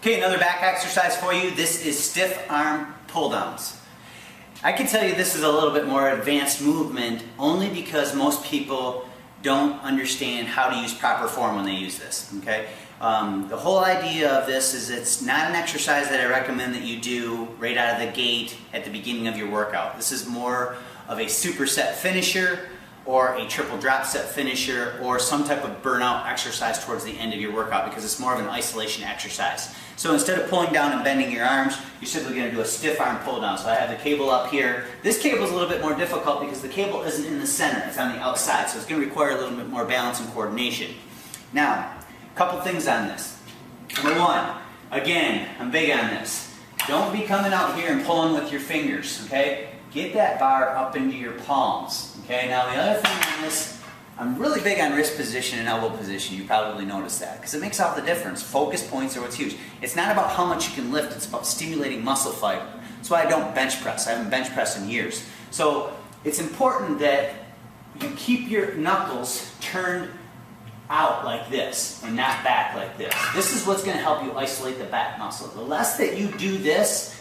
Okay, another back exercise for you. This is stiff arm pull downs. I can tell you this is a little bit more advanced movement only because most people don't understand how to use proper form when they use this. Okay, the whole idea of this is it's not an exercise that I recommend that you do right out of the gate at the beginning of your workout. This is more of a superset finisher or a triple drop set finisher or some type of burnout exercise towards the end of your workout because it's more of an isolation exercise. So instead of pulling down and bending your arms, you're simply going to do a stiff arm pull down. So I have the cable up here. This cable is a little bit more difficult because the cable isn't in the center, it's on the outside, so it's going to require a little bit more balance and coordination. Now, a couple things on this. Number one, again, I'm big on this. Don't be coming out here and pulling with your fingers, okay? Get that bar up into your palms, okay? Now the other thing on this, I'm really big on wrist position and elbow position. You probably noticed that because it makes all the difference. Focus points are what's huge. It's not about how much you can lift, it's about stimulating muscle fiber. That's why I don't bench press. I haven't bench pressed in years. So it's important that you keep your knuckles turned out like this and not back like this. This is what's going to help you isolate the back muscle. The less that you do this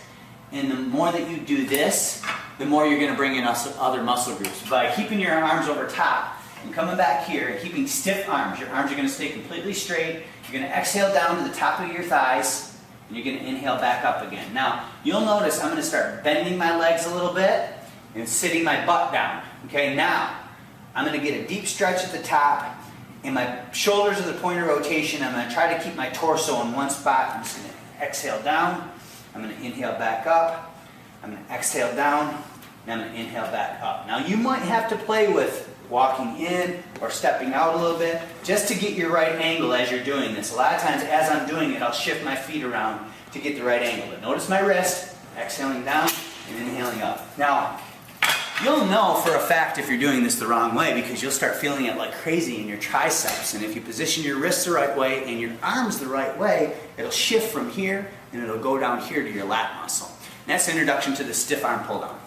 and the more that you do this, the more you're going to bring in other muscle groups. By keeping your arms over top and coming back here and keeping stiff arms, your arms are going to stay completely straight. You're going to exhale down to the top of your thighs and you're going to inhale back up again. Now, you'll notice I'm going to start bending my legs a little bit and sitting my butt down. Okay, now I'm going to get a deep stretch at the top and my shoulders are the point of rotation. I'm going to try to keep my torso in one spot. I'm just going to exhale down. I'm going to inhale back up. I'm going to exhale down. And I'm going to inhale back up. Now you might have to play with walking in or stepping out a little bit just to get your right angle as you're doing this. A lot of times as I'm doing it, I'll shift my feet around to get the right angle. But notice my wrist, exhaling down and inhaling up. Now, you'll know for a fact if you're doing this the wrong way because you'll start feeling it like crazy in your triceps. And if you position your wrists the right way and your arms the right way, it'll shift from here and it'll go down here to your lat muscle. And that's the introduction to the stiff arm pull down.